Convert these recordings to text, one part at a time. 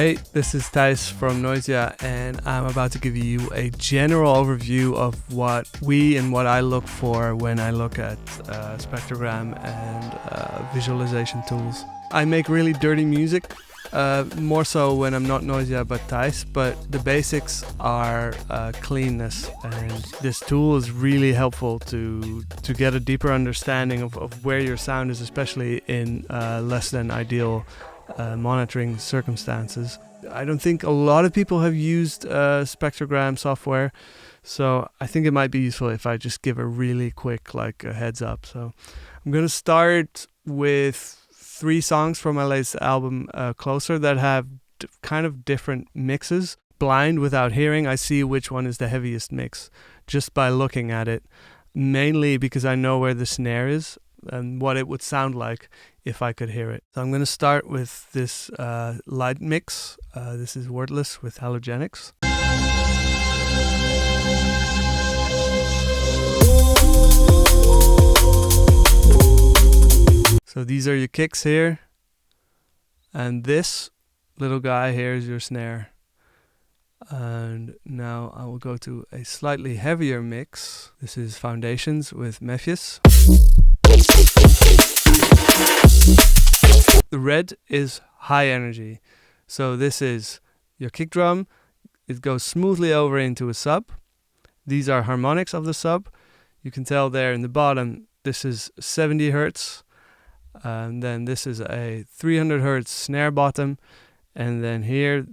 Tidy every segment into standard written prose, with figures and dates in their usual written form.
Hey, this is Thijs from NOISIA, and I'm about to give you a general overview of what I look for when I look at spectrogram and visualization tools. I make really dirty music, more so when I'm not NOISIA but Thijs, but the basics are cleanness, and this tool is really helpful to get a deeper understanding of where your sound is, especially in less than ideal monitoring circumstances. I don't think a lot of people have used spectrogram software, so I think it might be useful if I just give a really quick a heads up. So I'm going to start with 3 songs from my latest album, Closer, that have kind of different mixes. Blind, without hearing, I see which one is the heaviest mix just by looking at it, mainly because I know where the snare is and what it would sound like if I could hear it. So I'm going to start with this light mix. This is Wordless with Halogenics. So these are your kicks here, and this little guy here is your snare. And now I will go to a slightly heavier mix. This is Foundations with Mephius. The red is high energy. So this is your kick drum. It goes smoothly over into a sub. These are harmonics of the sub. You can tell there in the bottom, this is 70 hertz. And then this is a 300 hertz snare bottom. And then here,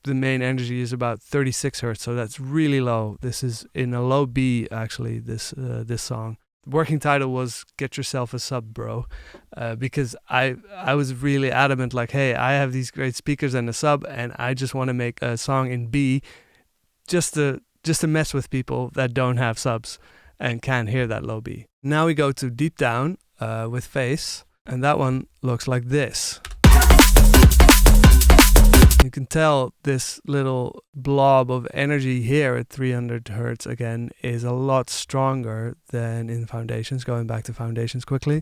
the main energy is about 36 hertz. So that's really low. This is in a low B, actually, this song. Working title was Get Yourself a Sub, Bro, because I was really adamant, hey, I have these great speakers and a sub, and I just want to make a song in B just to mess with people that don't have subs and can't hear that low B. Now we go to Deep Down with Face, and that one looks like this. You can tell this little blob of energy here at 300 hertz again is a lot stronger than in Foundations. Going back to Foundations quickly.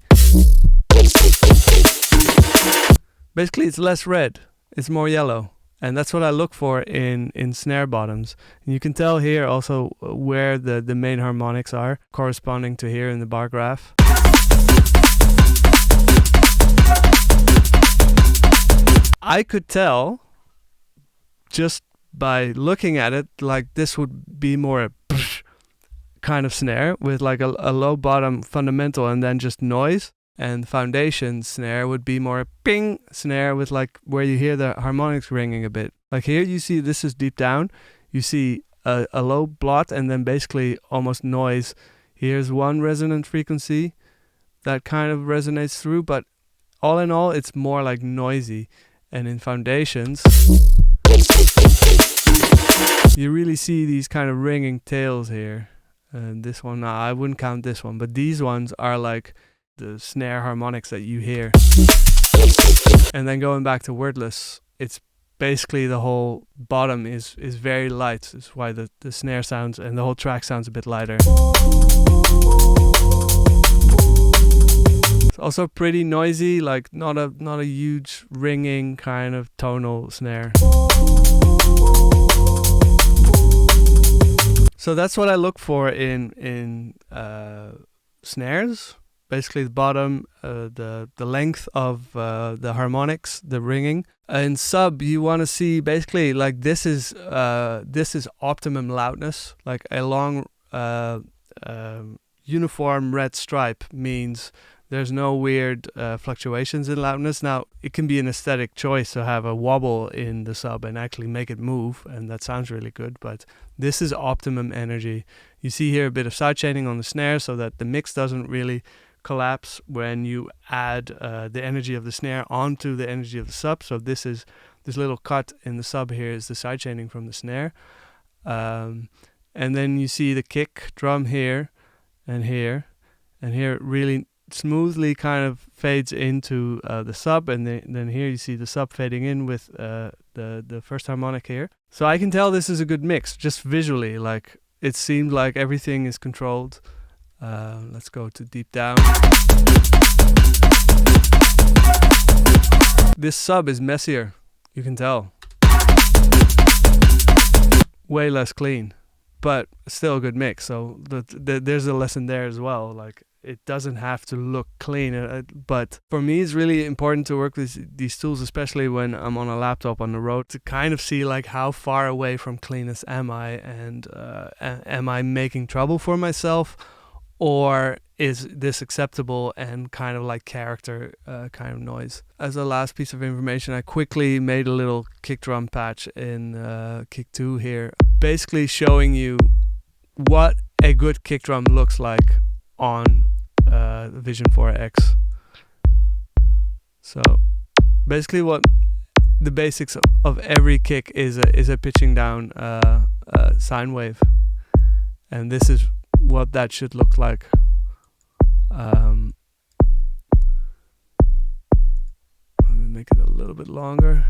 Basically, it's less red, it's more yellow. And that's what I look for in snare bottoms. And you can tell here also where the main harmonics are, corresponding to here in the bar graph. I could tell just by looking at it, this would be more a kind of snare with a low bottom fundamental and then just noise. And Foundation snare would be more a ping snare with where you hear the harmonics ringing a bit. Here you see this is Deep Down. You see a low blot and then basically almost noise. Here's one resonant frequency that kind of resonates through, but all in all, it's more noisy. And in Foundations, you really see these kind of ringing tails here. And this one, I wouldn't count this one, but these ones are the snare harmonics that you hear. And then going back to Wordless, it's basically the whole bottom is very light. That's why the snare sounds and the whole track sounds a bit lighter. It's also pretty noisy, not a huge ringing kind of tonal snare. So that's what I look for in snares. Basically the bottom, the length of the harmonics, the ringing. In sub, you want to see basically this is optimum loudness. A long uniform red stripe means there's no weird fluctuations in loudness. Now, it can be an aesthetic choice to have a wobble in the sub and actually make it move, and that sounds really good, but this is optimum energy. You see here a bit of sidechaining on the snare so that the mix doesn't really collapse when you add the energy of the snare onto the energy of the sub. So this little cut in the sub here is the sidechaining from the snare. And then you see the kick drum here and here, and here it really smoothly kind of fades into the sub, and then here you see the sub fading in with the first harmonic here. So I can tell this is a good mix, just visually. It seemed like everything is controlled. Let's go to Deep Down. This sub is messier, you can tell. way less clean, but still a good mix. So there's a lesson there as well. Like, it doesn't have to look clean, but for me it's really important to work with these tools, especially when I'm on a laptop on the road, to kind of see like how far away from cleanness am I, and am I making trouble for myself, or is this acceptable and kind of like character kind of noise. As a last piece of information, I quickly made a little kick drum patch in kick 2 here, basically showing you what a good kick drum looks like on Vision 4X. So basically what the basics of every kick is a pitching down sine wave, and this is what that should look like. Let me make it a little bit longer.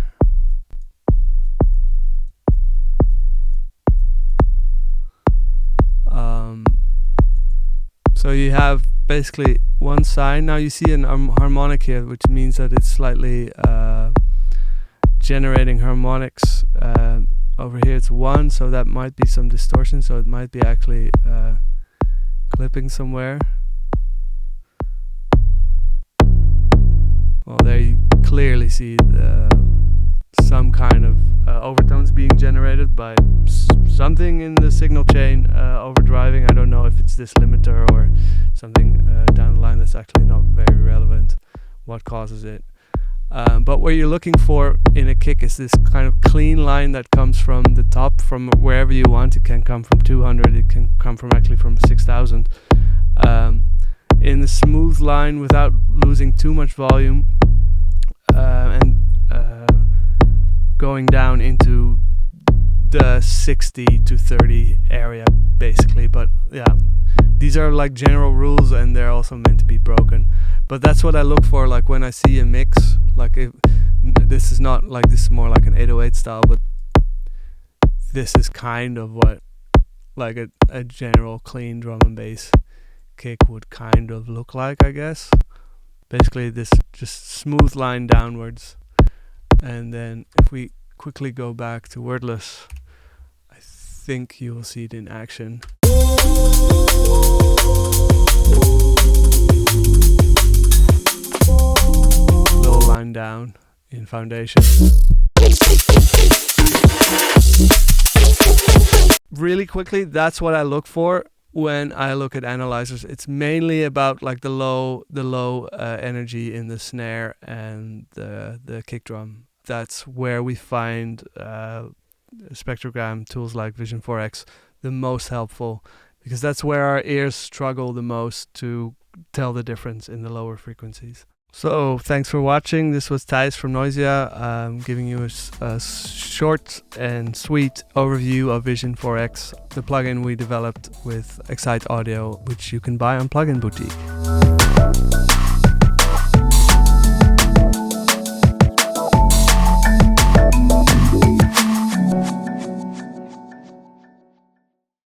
So you have basically one sine. Now you see an harmonic here, which means that it's slightly generating harmonics. Over here it's 1, so that might be some distortion, so it might be actually clipping somewhere. Well, there you clearly see some kind of overtones being generated by something in the signal chain overdriving. I don't know if it's this limiter or something down the line that's actually not very relevant what causes it. But what you're looking for in a kick is this kind of clean line that comes from the top, from wherever you want. It can come from 200, it can come from actually from 6000. In the smooth line without losing too much volume, and going down into the 60 to 30 area basically. But yeah, these are like general rules, and they're also meant to be broken. But that's what I look for, like when I see a mix. Like, if this is not like, this is more like an 808 style, but this is kind of what like a general clean drum and bass kick would kind of look like, I guess. Basically this just smooth line downwards. And then if we quickly go back to wordless, I think you will see it in action. Low line down in foundation. Really quickly, that's what I look for when I look at analyzers. It's mainly about like the low energy in the snare and the kick drum. That's where we find spectrogram tools like Vision 4X the most helpful, because that's where our ears struggle the most to tell the difference in the lower frequencies. So thanks for watching. This was Thijs from NOISIA, giving you a short and sweet overview of Vision 4X, the plugin we developed with Excite Audio, which you can buy on Plugin Boutique.